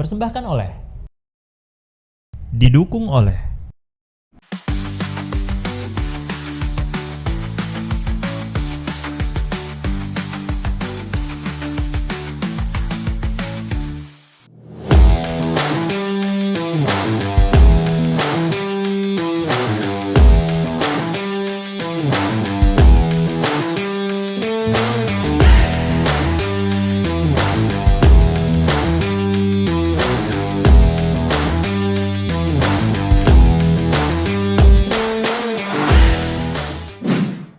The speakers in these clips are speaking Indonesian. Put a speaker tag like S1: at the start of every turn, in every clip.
S1: Dipersembahkan oleh, didukung oleh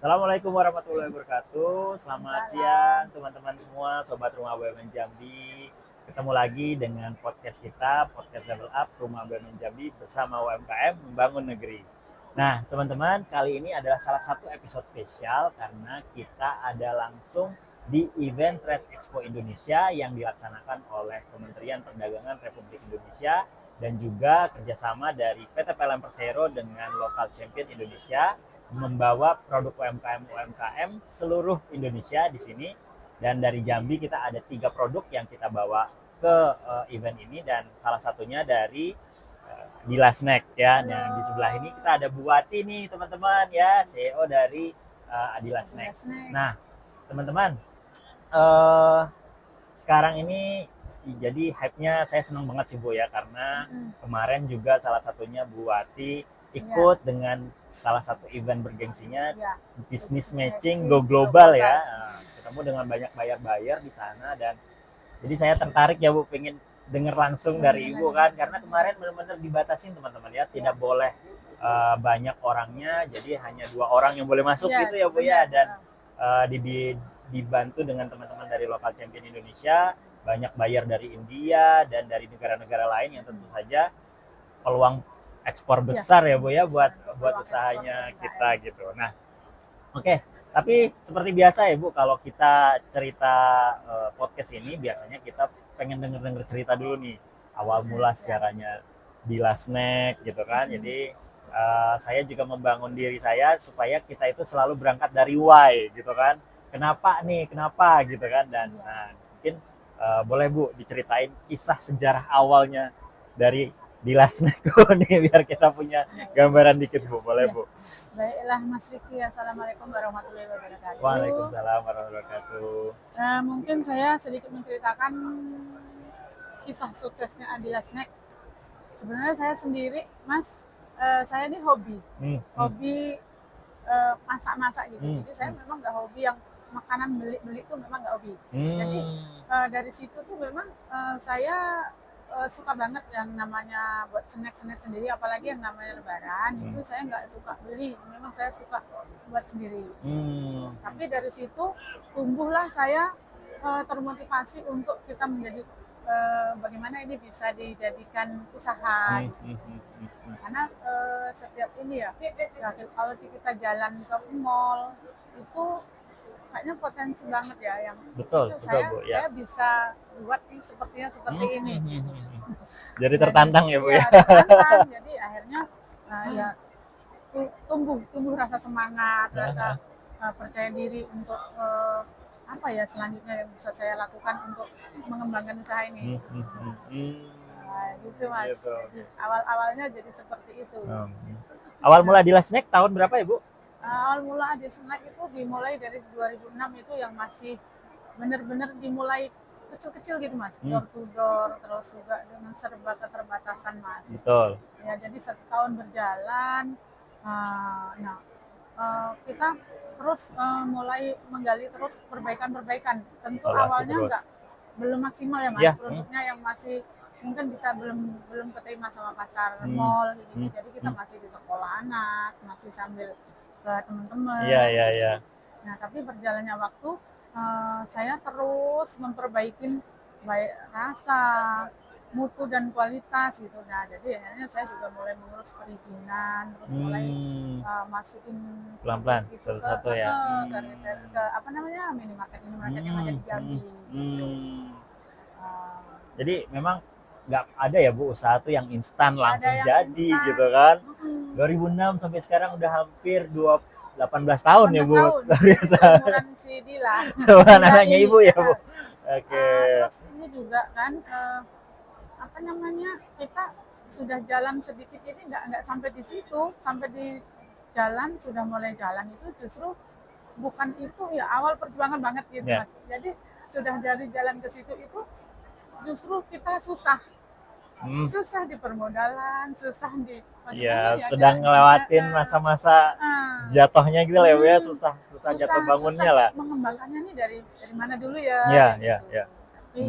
S2: Assalamualaikum warahmatullahi wabarakatuh. Selamat siang teman-teman semua, sobat Rumah BUMN Jambi. Ketemu lagi dengan podcast kita, podcast Level Up Rumah BUMN Jambi bersama UMKM Membangun Negeri. Nah, teman-teman, kali ini adalah salah satu episode spesial karena kita ada langsung di event Trade Expo Indonesia yang dilaksanakan oleh Kementerian Perdagangan Republik Indonesia dan juga kerjasama dari PT PLN Persero dengan Local Champion Indonesia, membawa produk UMKM seluruh Indonesia di sini. Dan dari Jambi kita ada 3 produk yang kita bawa ke event ini, dan salah satunya dari Adila Snack ya. Nah, di sebelah ini kita ada Bu Wati nih teman-teman ya, CEO dari Adila Snack. Nah, teman-teman, sekarang ini jadi hype-nya saya senang banget sih Bu ya, karena kemarin juga salah satunya Bu Wati ikut dengan salah satu event bergengsinya, Business Matching Go Global ya. Ketemu dengan banyak buyer di sana, dan jadi saya tertarik ya Bu, pengen dengar langsung dari Ibu kan, karena kemarin benar-benar dibatasin teman-teman ya, tidak boleh banyak orangnya, jadi hanya 2 orang yang boleh masuk gitu ya Bu ya. Dan dibantu dengan teman-teman dari Local Champion Indonesia, banyak buyer dari India dan dari negara-negara lain yang tentu saja peluang ekspor besar ya Bu ya buat usahanya kita gitu. Nah, oke. Tapi seperti biasa ya Bu, kalau kita cerita podcast ini biasanya kita pengen denger cerita dulu nih, awal mula sejarahnya Adila Snack gitu kan. Jadi saya juga membangun diri saya supaya kita itu selalu berangkat dari why gitu kan. Kenapa gitu kan. Dan mungkin boleh Bu diceritain kisah sejarah awalnya dari Adila Snack nih, biar kita punya gambaran dikit Bu, boleh Bu?
S3: Baiklah Mas Riki, Assalamualaikum warahmatullahi wabarakatuh.
S2: Waalaikumsalam warahmatullahi wabarakatuh.
S3: Mungkin saya sedikit menceritakan kisah suksesnya Adila Snack. Sebenarnya saya sendiri, Mas, saya ini hobi masak-masak gitu. Jadi saya memang nggak hobi yang makanan beli itu, memang nggak hobi. Jadi dari situ tuh memang saya suka banget yang namanya buat snack sendiri, apalagi yang namanya lebaran. Itu saya nggak suka beli, memang saya suka buat sendiri. Tapi dari situ tumbuhlah saya termotivasi untuk kita menjadi bagaimana ini bisa dijadikan usaha gitu. Karena setiap ini ya kalau kita jalan ke mall itu kayaknya potensi banget ya, yang
S2: betul,
S3: saya,
S2: Bu, ya.
S3: Saya bisa buat nih sepertinya seperti ini.
S2: Jadi tertantang ya Bu ya.
S3: Tertantang. Jadi akhirnya ya tumbuh rasa semangat, rasa percaya diri untuk apa ya selanjutnya yang bisa saya lakukan untuk mengembangkan usaha ini. Gitu Mas.
S2: Gitu.
S3: Jadi, awalnya jadi seperti itu.
S2: Awal mula Adila Snack tahun berapa ya Bu?
S3: Awal mula Adila Snack itu dimulai dari 2006, itu yang masih benar-benar dimulai kecil-kecil gitu Mas, door to door, terus juga dengan serba keterbatasan Mas.
S2: Betul.
S3: Ya, jadi setahun berjalan, kita terus mulai menggali terus perbaikan. Tentu awalnya belum maksimal ya Mas, produknya yang masih mungkin bisa belum keterima sama pasar mall gitu. Jadi kita masih di sekolah anak, masih sambil ke teman-teman.
S2: Iya.
S3: Nah, tapi berjalannya waktu saya terus memperbaiki baik rasa, mutu dan kualitas gitu. Nah, jadi akhirnya saya juga mulai mengurus perizinan, terus mulai masukin
S2: pelan-pelan
S3: gitu,
S2: satu-satu ya.
S3: ke apa namanya minimarket yang ada di Jambi.
S2: Jadi memang nggak ada ya Bu usaha tuh yang instan langsung
S3: yang
S2: jadi
S3: instan.
S2: Gitu kan. 2006 sampai sekarang udah hampir 18 tahun ya Bu. Luar biasa.
S3: Umuran si Dila.
S2: Seumuran anaknya Ibu ya Bu. Oke.
S3: Terus ini juga kan apa namanya, kita sudah jalan sedikit ini nggak sampai di situ, sampai di jalan sudah mulai jalan itu justru bukan itu ya awal perjuangan banget gitu
S2: Ya.
S3: Mas. Jadi sudah dari jalan ke situ itu justru kita susah susah di permodalan, susah di
S2: Iya,
S3: ya,
S2: sedang ngelewatin masa-masa jatuhnya gitu lah ya Bu ya, susah jatuh bangunnya lah.
S3: Mengembangkannya nih dari mana dulu ya.
S2: Iya,
S3: gitu.
S2: iya, iya.
S3: Tapi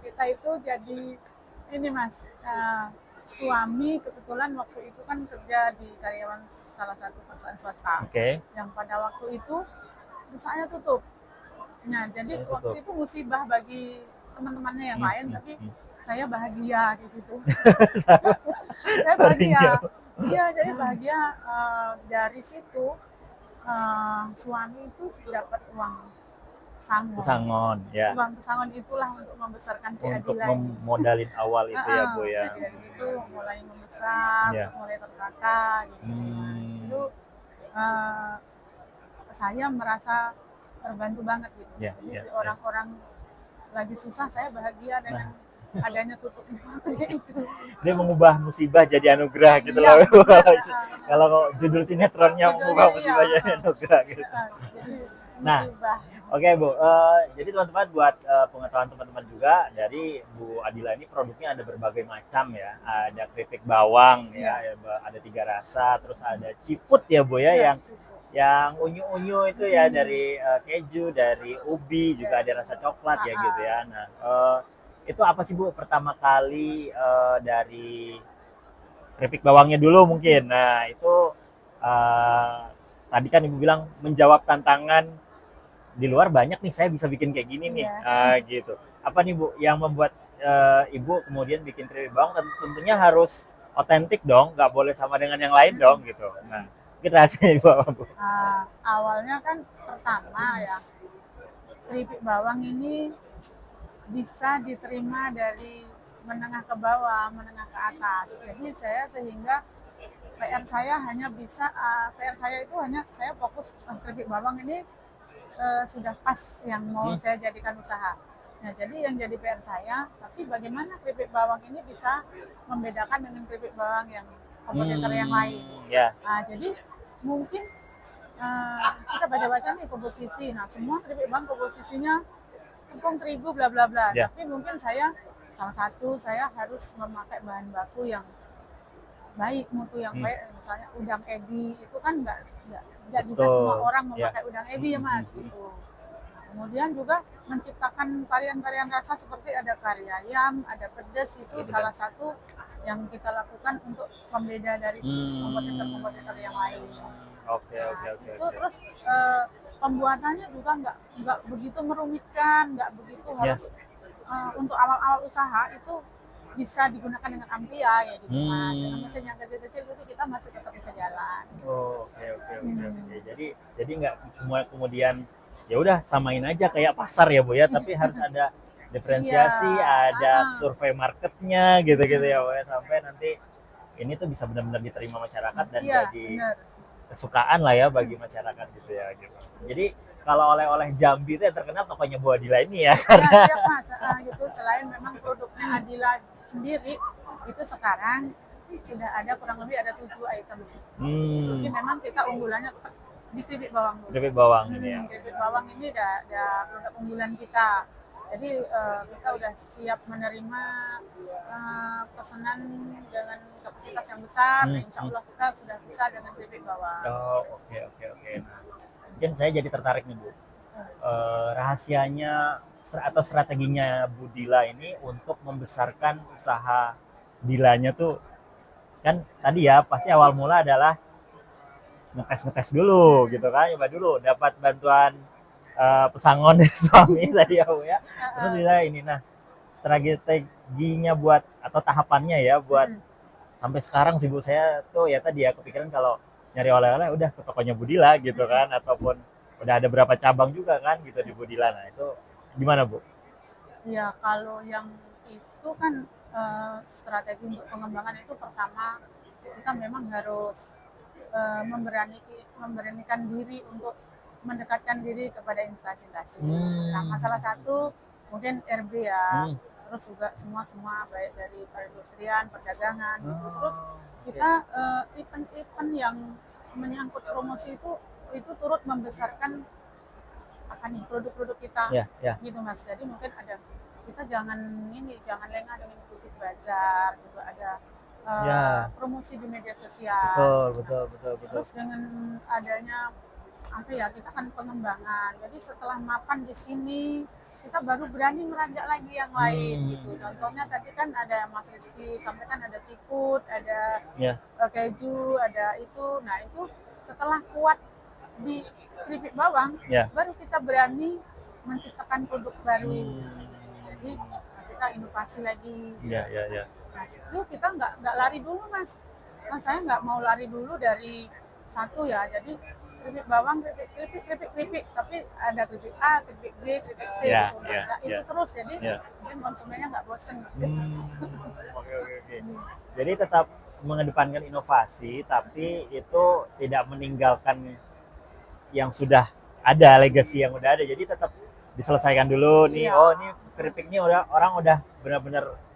S3: kita itu jadi ini Mas, suami kebetulan waktu itu kan kerja di karyawan salah satu perusahaan swasta.
S2: Oke.
S3: Yang pada waktu itu perusahaannya tutup. Nah, jadi waktu itu musibah bagi teman-temannya yang lain, tapi saya bahagia gitu. Saya bahagia. Iya, jadi bahagia dari situ suami itu dapat uang pesangon.
S2: Ya.
S3: Uang pesangon itulah untuk membesarkan si
S2: Untuk
S3: Adila ini.
S2: memodalin awal itu ya Bu ya.
S3: Jadi dari situ mulai membesar, mulai tertata gitu. Itu saya merasa terbantu banget gitu. Jadi orang-orang lagi susah, saya bahagia dengan adanya tutupnya itu.
S2: Dia mengubah musibah jadi anugerah gitu loh. Kalau judul sinetronnya mengubah musibah jadi anugerah gitu. Nah, oke Bu, jadi teman-teman buat pengetahuan teman-teman juga, dari Bu Adila ini produknya ada berbagai macam ya. Ada keripik bawang ya, ada 3 rasa, terus ada ciput ya Bu ya, yang unyu-unyu itu ya, dari keju, dari ubi, juga ada rasa coklat ya gitu ya. Nah, itu apa sih Bu pertama kali dari keripik bawangnya dulu mungkin. Nah, itu tadi kan Ibu bilang menjawab tantangan di luar banyak nih, saya bisa bikin kayak gini nih, gitu. Apa nih Bu yang membuat Ibu kemudian bikin keripik bawang? Tentunya harus otentik dong, nggak boleh sama dengan yang lain dong gitu. Nah, mungkin rasanya Ibu apa Bu?
S3: Awalnya kan pertama ya, keripik bawang ini bisa diterima dari menengah ke bawah, menengah ke atas. Jadi sehingga PR saya itu hanya saya fokus keripik bawang ini sudah pas yang mau saya jadikan usaha. Nah, jadi yang jadi PR saya, tapi bagaimana keripik bawang ini bisa membedakan dengan keripik bawang yang kompetitor yang lain. Nah, jadi mungkin kita baca-baca nih komposisi. Nah, semua keripik bawang komposisinya tepung terigu bla bla bla. Tapi mungkin saya harus memakai bahan baku yang baik, mutu yang baik. Misalnya udang ebi itu kan nggak juga semua orang memakai udang ebi ya Mas gitu. Nah, kemudian juga menciptakan varian-varian rasa seperti ada kari ayam, ada pedas, itu salah satu yang kita lakukan untuk pembeda dari kompetitor yang lain.
S2: Oke.
S3: Terus pembuatannya juga nggak begitu merumitkan, nggak begitu harus untuk awal-awal usaha itu bisa digunakan dengan ampia ya gitu Mas. Dengan mesin yang kecil-kecil itu kita masih tetap bisa jalan.
S2: Oke. Jadi nggak semua kemudian ya udah samain aja kayak pasar ya Bu ya, tapi harus ada diferensiasi, ada survei marketnya gitu-gitu ya Bu ya, sampai nanti ini tuh bisa benar-benar diterima masyarakat dan jadi kesukaan lah ya bagi masyarakat gitu ya gitu. Jadi kalau oleh-oleh Jambi itu yang terkenal tokonya Bu Adila ini ya, karena
S3: Mas, gitu. Selain memang produknya Adila sendiri itu sekarang sudah ada kurang lebih ada 7 item. Jadi memang kita unggulannya di keripik bawang dulu.
S2: Keripik bawang ini ya.
S3: Keripik bawang ini ada produk unggulan kita. Jadi kita udah siap menerima pesanan dengan kapasitas yang besar. Insya Allah kita sudah bisa dengan keripik bawang.
S2: Oke. Nah, mungkin saya jadi tertarik nih Bu. Rahasianya atau strateginya Bu Dila ini untuk membesarkan usaha Dilanya tuh, kan tadi ya pasti awal mula adalah ngetes dulu gitu kan, coba dulu dapat bantuan pesangon dari suami tadi ya Bu ya. Terus bisa ini, nah strateginya buat atau tahapannya ya buat sampai sekarang sih Bu, saya tuh ya tadi ya kepikiran kalau nyari oleh-oleh udah ke tokonya Bu Dila gitu kan, ataupun udah ada berapa cabang juga kan gitu di Bu Dila. Nah itu gimana Bu?
S3: Ya kalau yang itu kan strategi untuk pengembangan itu pertama kita memang harus memberanikan diri untuk mendekatkan diri kepada instansi. Nah, masalah satu kemudian RB ya, terus juga semua baik dari perindustrian, perdagangan gitu. Terus
S2: Oh,
S3: kita event-event yang menyangkut promosi itu turut membesarkan apa nih produk-produk kita
S2: ya, ya.
S3: gitu Mas. Jadi mungkin ada kita jangan lengah dengan ikuti bazar, juga ada
S2: Ya.
S3: promosi di media sosial.
S2: Betul.
S3: Terus dengan adanya apa ya, kita kan pengembangan. Jadi setelah mapan di sini kita baru berani meranjak lagi yang lain gitu. Contohnya tadi kan ada Mas Rizky sampaikan ada cikut, ada keju, ada itu. Nah itu setelah kuat di keripik bawang, baru kita berani menciptakan produk baru. Jadi kita inovasi lagi.
S2: Ya.
S3: Nah, itu kita nggak lari dulu Mas. Saya nggak mau lari dulu dari satu ya. Jadi keripik bawang, keripik, tapi ada keripik A, keripik B, keripik C gitu. Nah, itu terus jadi mungkin konsumennya nggak bosen.
S2: Oke. Jadi tetap mengedepankan inovasi, tapi itu tidak meninggalkan yang sudah ada, legacy yang udah ada. Jadi tetap diselesaikan dulu nih. Oh, ini keripiknya orang udah benar-benar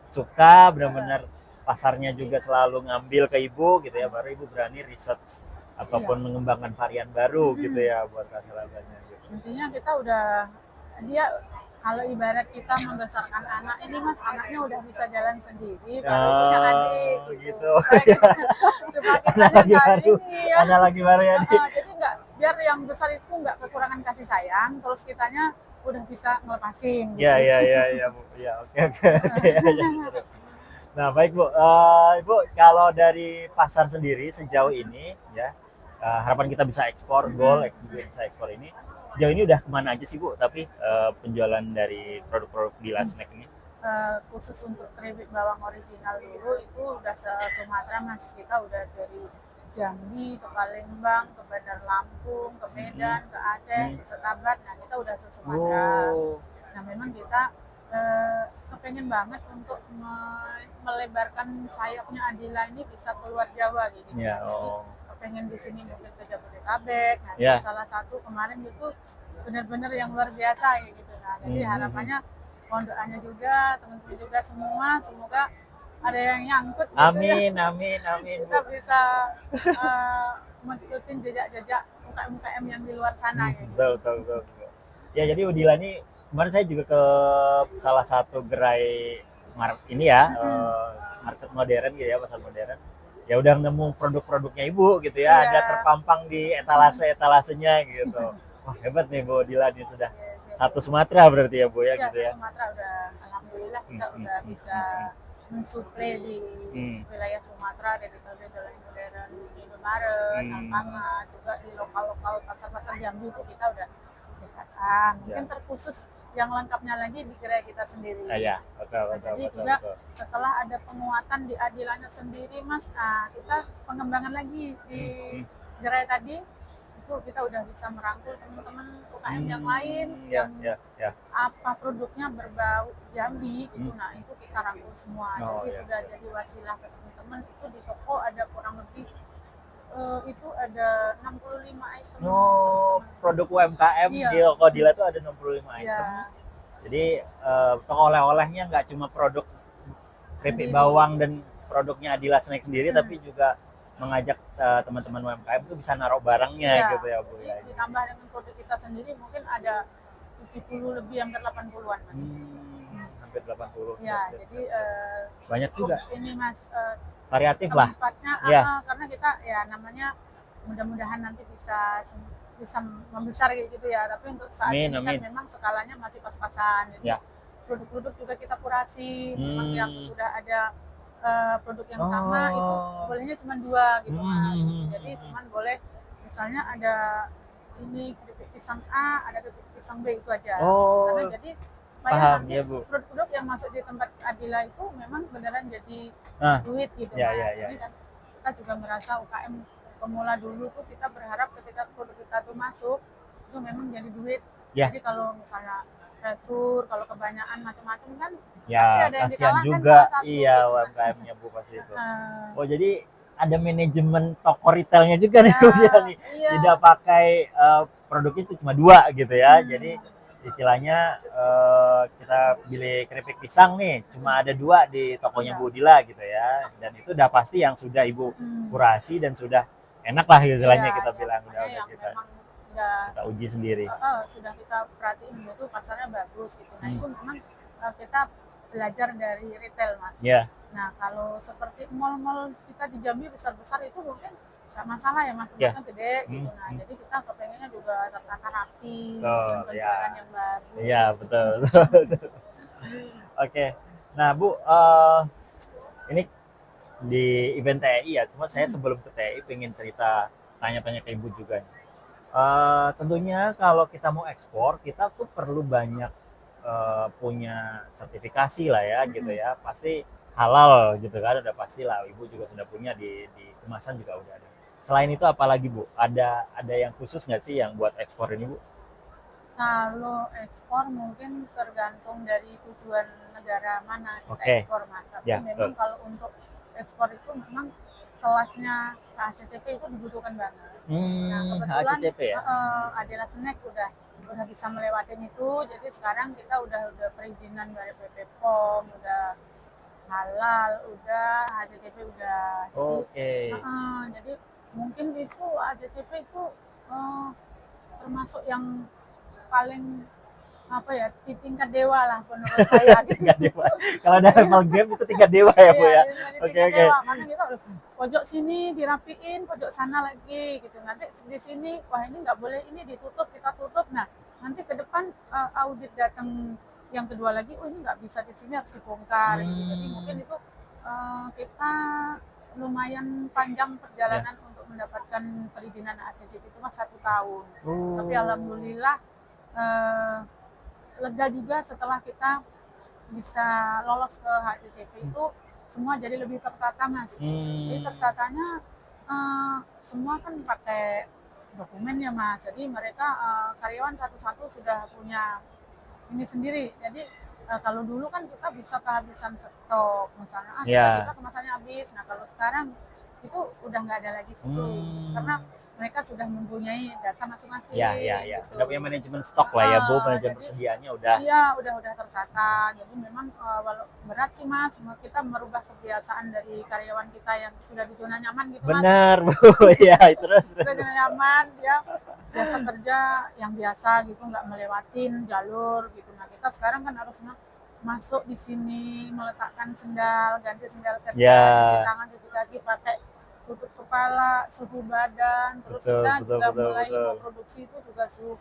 S2: suka, benar-benar pasarnya juga selalu ngambil ke ibu gitu ya, baru ibu berani research ataupun mengembangkan varian baru gitu ya buat rasa labanya gitu.
S3: Intinya kita udah, dia kalau ibarat kita membesarkan anak ini Mas, anaknya udah bisa jalan sendiri, baru punya adik gitu. Supaya kita
S2: anak lagi baru ya.
S3: Jadi nggak, biar yang besar itu nggak kekurangan kasih sayang, terus kitanya udah bisa ngelepasin.
S2: Gitu. Ya Bu. Ya, oke. Nah baik Bu, Ibu kalau dari pasar sendiri sejauh ini ya, harapan kita bisa ekspor, goal juga bisa ekspor ini. Sejauh ini udah kemana aja sih Bu? Tapi penjualan dari produk-produk Dila Snack ini?
S3: Khusus untuk keripik bawang original dulu itu udah se-Sumatera Mas. Kita udah dari Jambi ke Palembang, ke Bandar Lampung, ke Medan, ke Aceh, ke Setabat. Nah kita udah se-Sumatera. Nah memang kita kepengen banget untuk melebarkan sayapnya Adila ini bisa keluar Jawa gitu.
S2: Ya,
S3: Pengen di sini mungkin ke Jabodetabek. Nah, salah satu kemarin itu benar-benar yang luar biasa gitu. Nah, jadi harapannya mohon doanya juga teman-teman juga semua, semoga ada yang nyangkut gitu.
S2: Amin.
S3: Kita bisa mengikuti jejak-jejak UKM yang di luar sana gitu.
S2: Betul. Ya, jadi Udila ini kemarin saya juga ke salah satu gerai ini ya, market modern gitu ya, pasar modern. Ya udah nemu produk-produknya Ibu gitu ya, ada terpampang di etalase-etalasenya gitu. Wah hebat nih Bu Dila, ini sudah satu Sumatera berarti ya Bu ya gitu ya.
S3: Sumatera udah, alhamdulillah kita udah bisa mensuplai di wilayah Sumatera dari retail modern, Indomaret, Alfamart, juga di lokal-lokal pasar-pasar Jambi itu kita udah dekatan. Mungkin terkhusus yang lengkapnya lagi di gerai kita sendiri.
S2: Betul.
S3: Jadi juga setelah ada penguatan di Adilanya sendiri Mas, kita pengembangan lagi di gerai tadi itu kita udah bisa merangkul teman-teman UKM yang lain yang apa produknya berbau Jambi gitu. Nah itu kita rangkul semua. Jadi sudah jadi wasilah ke teman-teman. Itu di toko ada kurang lebih itu ada 65 item.
S2: Produk UMKM di toko Dila itu ada 65 item. Jadi toko oleh-olehnya nggak cuma produk keripik bawang dan produknya Adila Snack sendiri, tapi juga mengajak teman-teman UMKM itu bisa naruh barangnya gitu ya Bu ya.
S3: Ditambah dengan produk kita sendiri mungkin ada 70 lebih, hampir 80-an Mas.
S2: Hampir 80.
S3: Ya, jadi
S2: banyak juga.
S3: Ini Mas
S2: variatif lah.
S3: Tempatnya karena kita ya namanya mudah-mudahan nanti bisa membesar gitu ya. Tapi untuk saat ini kan memang skalanya masih pas-pasan. Jadi produk-produk juga kita kurasi. Memang yang sudah ada produk yang sama itu bolehnya cuma 2 gitu Mas. Jadi cuma boleh misalnya ada ini keripik pisang A, ada keripik pisang B itu aja. Karena jadi supaya nanti produk-produk yang masuk di tempat Adila itu memang beneran jadi duit gitu Mas. Ini kan kita juga merasa UKM pemula dulu tuh kita berharap ketika produk kita tuh masuk itu memang jadi duit. Jadi kalau misalnya retur, kalau kebanyakan macam-macam kan pasti ada yang dikalahkan
S2: juga UMKM-nya Bu pasti itu. Jadi ada manajemen toko retailnya juga nih Bu dia nih. Tidak pakai produknya itu cuma 2 gitu ya. Jadi istilahnya kita beli keripik pisang nih, cuma ada 2 di tokonya
S3: Iya.
S2: Bu Dila gitu ya. Dan itu udah pasti yang sudah Ibu kurasi dan sudah enak lah istilahnya
S3: Iya,
S2: kita
S3: iya.
S2: bilang
S3: Makanya
S2: udah
S3: yang
S2: kita
S3: memang udah
S2: uji sendiri.
S3: sudah kita perhatiin itu pasarnya bagus gitu. Nah
S2: Hmm.
S3: itu memang kita belajar dari retail Mas.
S2: Ya,
S3: Nah kalau seperti mall-mall kita di Jambi besar-besar itu mungkin nggak masalah ya Mas,
S2: Ya.
S3: tempatnya gede gitu. Nah
S2: Hmm.
S3: jadi kita kepengennya juga tertata rapi,
S2: Betul,
S3: dengan
S2: ya.
S3: penjualan yang bagus.
S2: Iya
S3: gitu.
S2: betul. Oke, nah Bu, ini di event TEI ya. Cuma saya sebelum ke TEI pengen cerita tanya-tanya ke Ibu juga nih. Tentunya kalau kita mau ekspor, kita tuh perlu banyak punya sertifikasi lah ya gitu ya. Pasti halal gitu kan, udah pasti lah. Ibu juga sudah punya di kemasan juga udah ada. Selain itu apalagi Bu? Ada yang khusus nggak sih yang buat ekspor ini Bu?
S3: Kalau ekspor mungkin tergantung dari tujuan negara mana kita
S2: Oke.
S3: ekspor Mas. Tapi
S2: Ya,
S3: memang
S2: betul.
S3: kalau untuk ekspor itu memang kelasnya HACCP itu dibutuhkan banget. Nah kebetulan
S2: HACCP ya?
S3: Adela Snack udah bisa melewatin itu, jadi sekarang kita udah perizinan dari BP POM, udah halal, udah HACCP udah.
S2: Oke.
S3: Jadi mungkin itu HACCP itu termasuk yang paling apa ya, di tingkat dewa lah menurut saya gitu.
S2: Tingkat dewa. Kalau ada level game itu tingkat dewa ya Bu ya?
S3: Iya, di
S2: Oke,
S3: tingkat
S2: oke.
S3: dewa, karena kita pojok sini dirapiin, pojok sana lagi gitu. Nanti di sini, wah ini nggak boleh, ini ditutup, kita tutup. Nah nanti ke depan audit datang yang kedua lagi, oh ini nggak bisa di sini, harus dibongkar gitu. Jadi mungkin itu kita lumayan panjang perjalanan untuk mendapatkan perizinan HACCP itu mas 1 tahun. Tapi alhamdulillah lega juga setelah kita bisa lolos ke HACCP itu semua jadi lebih tertata mas. Jadi tertatanya semua kan pakai dokumen ya mas. Jadi mereka karyawan satu-satu sudah punya ini sendiri. Jadi kalau dulu kan kita bisa kehabisan stok misalnya, kita kemasannya habis. Nah kalau sekarang itu udah nggak ada lagi situ karena mereka sudah mempunyai data masing-masing.
S2: Iya.
S3: Gitu.
S2: Udah punya manajemen stok lah ya Bu, manajemen persediaannya udah.
S3: Iya, udah tertata. Jadi memang walau berat sih Mas, kita merubah kebiasaan dari karyawan kita yang sudah di zona nyaman gitu Mas.
S2: Benar Bu, ya terus.
S3: Sudah zona nyaman, dia biasa kerja yang biasa gitu, nggak melewatin jalur gitu. Nah kita sekarang kan harus masuk di sini, meletakkan sendal, ganti sendal kerja, cuci tangan, cuci kaki, pakai tutup kepala, suhu badan, terus kita juga mulai memproduksi itu juga suhu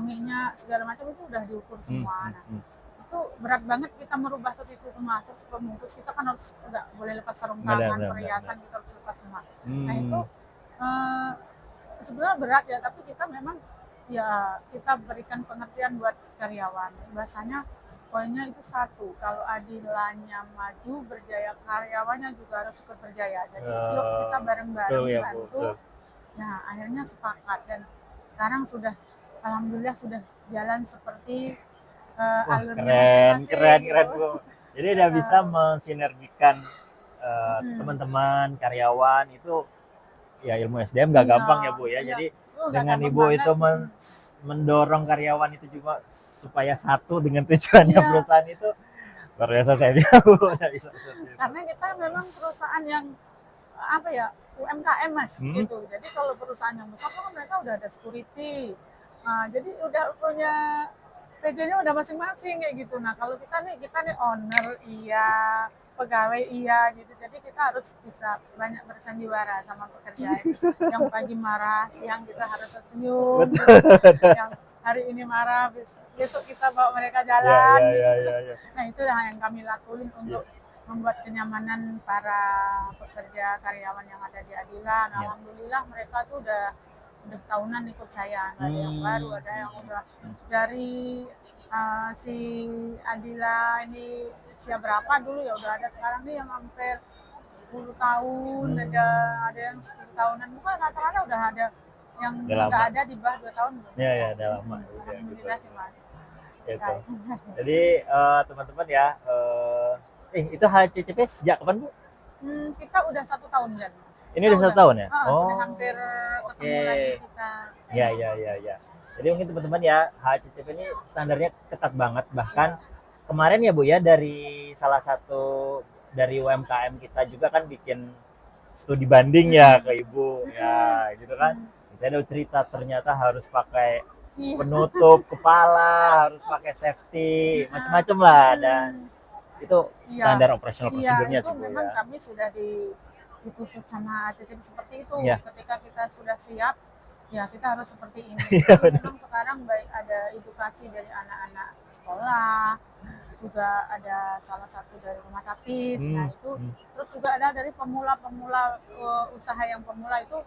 S3: minyak segala macam itu udah diukur semua. Nah, itu berat banget kita merubah ke situ tuh Mas. Terus pembungkus kita kan harus nggak boleh lepas sarung tangan, perhiasan kita harus lepas semua. Nah itu sebenarnya berat ya, tapi kita memang ya kita berikan pengertian buat karyawan. Bahasanya poinnya itu satu, kalau adilanya maju berjaya, karyawannya juga harus ikut berjaya. Jadi yuk kita bareng-bareng bantu. Nah akhirnya sepakat dan sekarang sudah alhamdulillah sudah jalan seperti alurnya
S2: keren Bu. Jadi udah bisa mensinergikan teman-teman karyawan itu ya, ilmu SDM nggak gampang ya Bu ya. Jadi dengan Ibu itu mendorong karyawan itu juga supaya satu dengan tujuannya perusahaan itu luar biasa saya bilang Bu.
S3: Karena kita memang perusahaan yang apa ya, UMKM Mas gitu. Jadi kalau perusahaan yang besar kan mereka udah ada security. Nah, jadi udah punya PJ-nya udah masing-masing kayak gitu. Nah, kalau kita nih owner iya, pegawai iya gitu. Jadi kita harus bisa banyak bersandiwara sama pekerja. Yang pagi marah, siang kita harus tersenyum. Gitu. Yang hari ini marah, besok kita bawa mereka jalan. Gitu. Nah, itu yang kami lakuin untuk membuat kenyamanan para pekerja karyawan yang ada di Adila. Nah, alhamdulillah mereka tuh udah tahunan ikut saya, ada yang baru, ada yang udah dari si Adila ini usia berapa dulu ya udah ada, sekarang nih yang hampir 10 tahun, ada yang 10 tahunan, bukan rata-rata udah ada yang nggak ada di bawah 2 tahun.
S2: Iya, udah lama.
S3: Alhamdulillah sih Mas.
S2: Gitu. Jadi teman-teman ya, itu HACCP sejak kapan Bu?
S3: Kita udah 1 tahun kan.
S2: Ini udah 1 tahun ya?
S3: Sudah hampir ketemu lagi kita.
S2: Iya. Jadi mungkin teman-teman ya, HACCP ini standarnya ketat banget. Bahkan kemarin ya Bu ya, dari salah satu dari UMKM kita juga kan bikin studi banding ya ke Ibu ya gitu kan. Saya udah cerita ternyata harus pakai penutup kepala, harus pakai safety, macam-macam lah, dan itu standar operasional prosedurnya
S3: itu
S2: sih Bu
S3: memang
S2: ya.
S3: kami sudah dituntut sama HACCP seperti itu.
S2: Ya.
S3: Ketika kita sudah siap, ya kita harus seperti ini.
S2: Iya,
S3: Jadi memang sekarang baik ada edukasi dari anak-anak sekolah, juga ada salah satu dari rumah tapis, nah itu terus juga ada dari pemula-pemula usaha yang pemula itu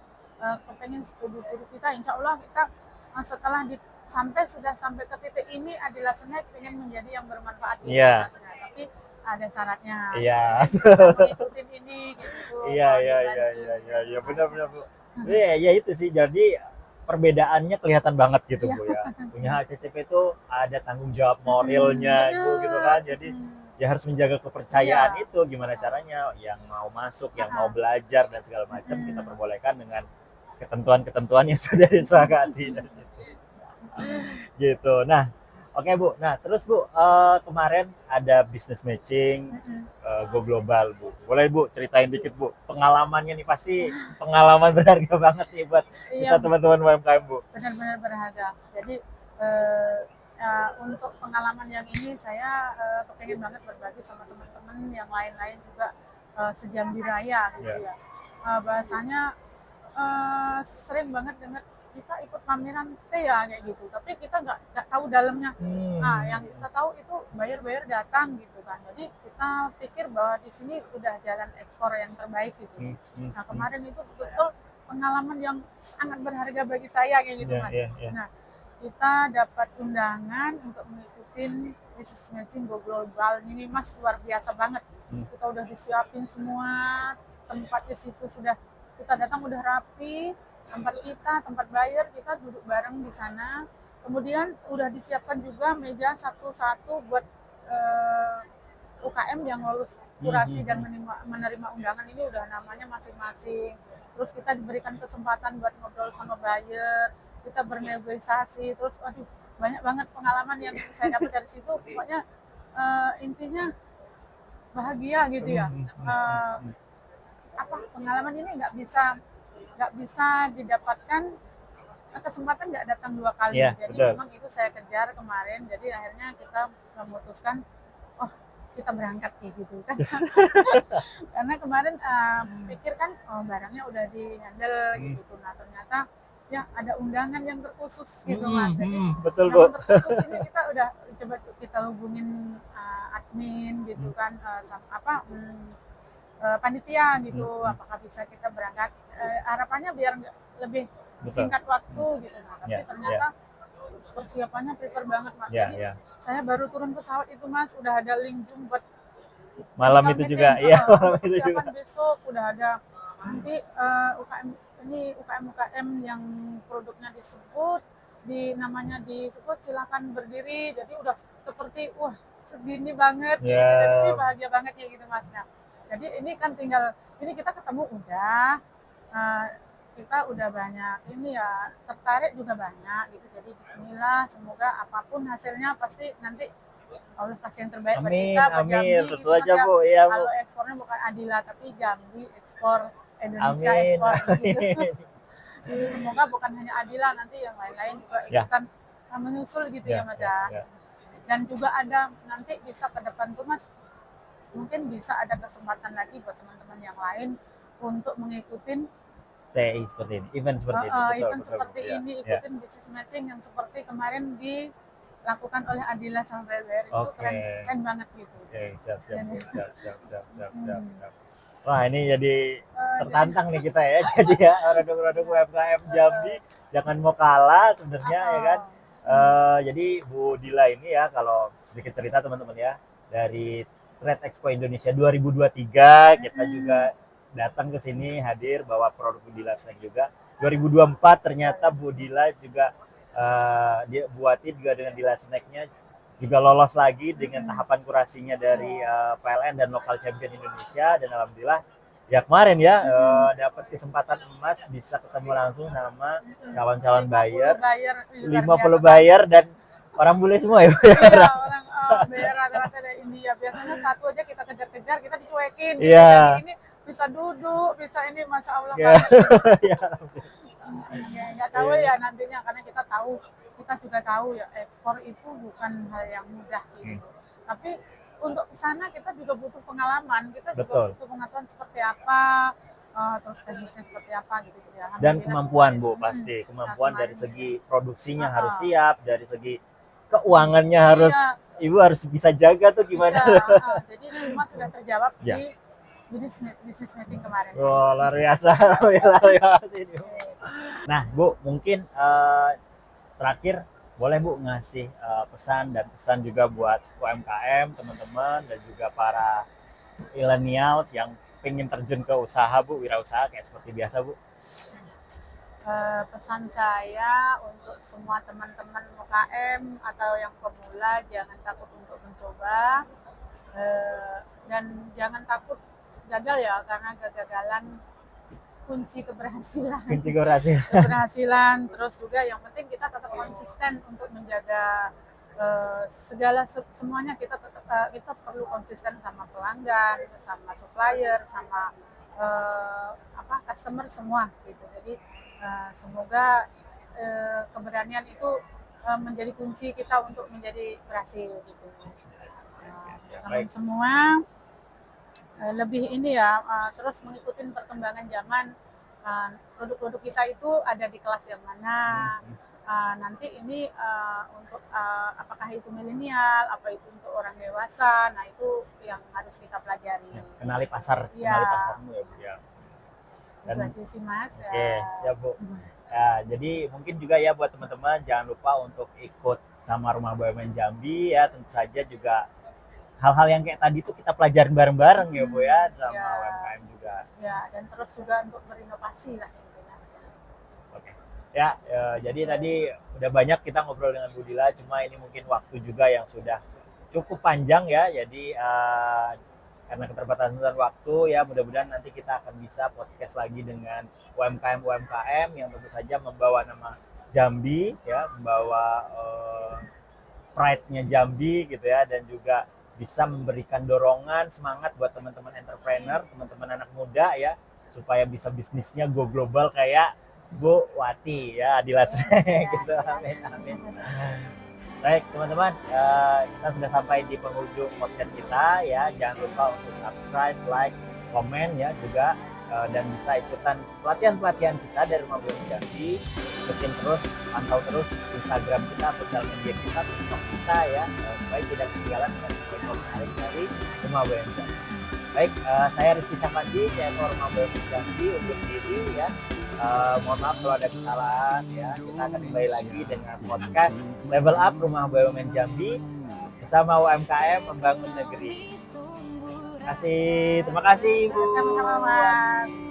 S3: kepengen studi kita, insya Allah kita setelah sudah sampai ke titik ini adalah Snack pengen menjadi yang bermanfaat gitu.
S2: Iya.
S3: Tapi ada syaratnya.
S2: Iya.
S3: Ikutin ini gitu.
S2: Iya, benar Bu. Ya itu sih, jadi perbedaannya kelihatan banget gitu Bu ya. Punya HACCP itu ada tanggung jawab moralnya Ibu gitu kan. Jadi ya harus menjaga kepercayaan itu, gimana caranya yang mau masuk, yang mau belajar dan segala macam kita perbolehkan dengan ketentuan-ketentuan yang sudah disepakati. Gitu. Nah, oke Bu. Nah, terus Bu, kemarin ada business matching Go Global Bu. Boleh Bu ceritain dikit Bu, pengalamannya nih, pasti pengalaman berharga banget nih buat kita teman-teman UMKM Bu.
S3: Benar-benar berharga. Jadi untuk pengalaman yang ini saya kepengen banget berbagi sama teman-teman yang lain-lain juga sejam di raya gitu ya. Bahasanya sering banget dengar kita ikut pameran teh ya kayak gitu, tapi kita nggak tahu dalamnya. Nah, yang kita tahu itu bayar datang gitu kan. Jadi kita pikir bahwa di sini udah jalan ekspor yang terbaik gitu. Nah, kemarin itu betul pengalaman yang sangat berharga bagi saya kayak gitu Mas. Nah, kita dapat undangan untuk mengikuti business matching Go Global ini Mas, luar biasa banget. Kita udah disiapin semua, tempat di situ sudah kita datang udah rapi, tempat buyer kita duduk bareng di sana. Kemudian udah disiapkan juga meja satu-satu buat UKM yang lolos kurasi dan menerima undangan ini udah namanya masing-masing. Terus kita diberikan kesempatan buat ngobrol sama buyer, kita bernegosiasi, terus aduh banyak banget pengalaman yang saya dapat dari situ. Pokoknya intinya bahagia gitu ya. Pengalaman ini nggak bisa didapatkan, kesempatan nggak datang 2 kali. Jadi betul. Memang itu saya kejar kemarin, jadi akhirnya kita memutuskan kita berangkat kayak gitu kan. Karena kemarin pikir kan barangnya udah di handle gitu. Nah ternyata ya ada undangan yang terkhusus gitu Mas. Jadi
S2: betul Bu.
S3: Terkhusus ini kita udah coba kita hubungin admin gitu kan, panitia gitu, apakah bisa kita berangkat, harapannya biar lebih singkat waktu gitu. Nah, tapi ternyata persiapannya prepare banget Mas. Jadi saya baru turun pesawat itu Mas, udah ada link Zoom buat
S2: malam itu juga. Iya, malam itu juga.
S3: Besok udah ada nanti UKM yang produknya disebut, namanya disebut, silakan berdiri. Jadi udah seperti segini banget gitu. Jadi bahagia banget ya gitu Mas. Nah, jadi ini kan tinggal kita ketemu udah, kita udah banyak ini ya, tertarik juga banyak gitu. Jadi bismillah, semoga apapun hasilnya pasti nanti Allah kasih yang terbaik buat kita, buat Jambi
S2: tentu
S3: gitu,
S2: aja Bu. Iya, Bu.
S3: Kalau ekspornya bukan Adila tapi Jambi ekspor, Indonesia ekspor gitu. Jadi semoga bukan hanya Adila, nanti yang lain-lain juga ikutan menyusul gitu ya Mas ya. Dan juga ada nanti bisa ke depan tuh Mas, mungkin bisa ada kesempatan lagi buat teman-teman yang lain untuk mengikuti
S2: TI seperti ini, event seperti ini.
S3: Event seperti ini, ikutin business matching yang seperti kemarin dilakukan oleh Adila sama BLBR itu keren banget gitu.
S2: Siap. Wah, ini jadi tertantang nih kita ya. Jadi ya produk-produk UMKM Jambi jangan mau kalah sebenarnya ya kan. Jadi Bu Dila ini ya, kalau sedikit cerita teman-teman ya, dari Trade Expo Indonesia 2023 kita juga datang ke sini hadir bawa produk Bu Dila Snack juga. 2024 ternyata Bu Dila juga dia buatin juga dengan Dila Snack-nya juga lolos lagi dengan tahapan kurasinya dari PLN dan Local Champion Indonesia, dan alhamdulillah ya kemarin ya dapat kesempatan emas bisa ketemu langsung sama calon-calon buyer, 50 buyer dan orang bule semua ya.
S3: Iya, orang buyer rata-rata dari India. Biasanya satu aja kita kejar-kejar, kita dicuekin.
S2: Iya.
S3: Ini bisa duduk, bisa ini, masya Allah.
S2: Ya.
S3: Nggak tahu ya nantinya, karena kita juga tahu ya ekspor itu bukan hal yang mudah gitu. Tapi untuk ke sana kita juga butuh pengalaman, kita juga butuh pengetahuan seperti apa, terus teknisnya seperti apa gitu ya.
S2: Dan kemampuan Bu, pasti kemampuan dari segi produksinya harus siap, dari segi keuangannya harus Ibu harus bisa jaga tuh gimana.
S3: Jadi semua sudah terjawab di bisnis matching kemarin.
S2: Oh, luar biasa. Luar biasa ini. Nah Bu, mungkin terakhir boleh Bu ngasih pesan dan pesan juga buat UMKM teman-teman dan juga para millennials yang pengen terjun ke usaha Bu, wirausaha kayak seperti biasa Bu.
S3: Pesan saya untuk semua teman-teman UMKM atau yang pemula, jangan takut untuk mencoba dan jangan takut gagal ya, karena kegagalan kunci keberhasilan. Keberhasilan. Terus juga yang penting kita tetap konsisten untuk menjaga semuanya. Kita perlu konsisten sama pelanggan, sama supplier, sama customer semua gitu. Jadi semoga keberanian itu menjadi kunci kita untuk menjadi berhasil gitu. Teman semua lebih ini ya, terus mengikuti perkembangan zaman. Produk-produk kita itu ada di kelas yang mana, nanti ini untuk apakah itu milenial, apa itu untuk orang dewasa, nah itu yang harus kita pelajari.
S2: Kenali pasar, kenali pasarmu ya Bu ya.
S3: Dan itu aja sih Mas.
S2: Oke, siap Bu. Ya, jadi mungkin juga ya buat teman-teman jangan lupa untuk ikut sama Rumah BUMN Jambi ya, tentu saja juga hal-hal yang kayak tadi tuh kita pelajarin bareng-bareng ya Bu ya, sama UMKM juga.
S3: Ya, dan terus juga untuk berinovasi lah intinya.
S2: Oke. Ya, jadi tadi udah banyak kita ngobrol dengan Bu Dila, cuma ini mungkin waktu juga yang sudah cukup panjang ya. Jadi karena keterbatasan waktu ya, mudah-mudahan nanti kita akan bisa podcast lagi dengan UMKM yang tentu saja membawa nama Jambi ya, membawa pride-nya Jambi gitu ya, dan juga bisa memberikan dorongan semangat buat teman-teman entrepreneur, teman-teman anak muda ya, supaya bisa bisnisnya go global kayak Bu Wati ya, Adila Snack gitu. Amin, amin. Baik teman-teman, kita sudah sampai di penghujung podcast kita ya. Jangan lupa untuk subscribe, like, komen ya juga, dan bisa ikutan pelatihan-pelatihan kita dari Rumah BUMN Jambi. Ikutin terus, pantau terus Instagram kita, sosial media kita, TikTok kita ya, supaya tidak ketinggalan dengan info menarik dari Rumah BUMN Jambi. Baik, saya Rizky Syafandi, CFO Rumah BUMN Jambi untuk diri ya. Mohon maaf kalau ada kesalahan ya. Kita akan kembali lagi dengan podcast Level Up Rumah BUMN Jambi bersama UMKM membangun negeri. Terima kasih Bu.
S3: Sama-sama Mas.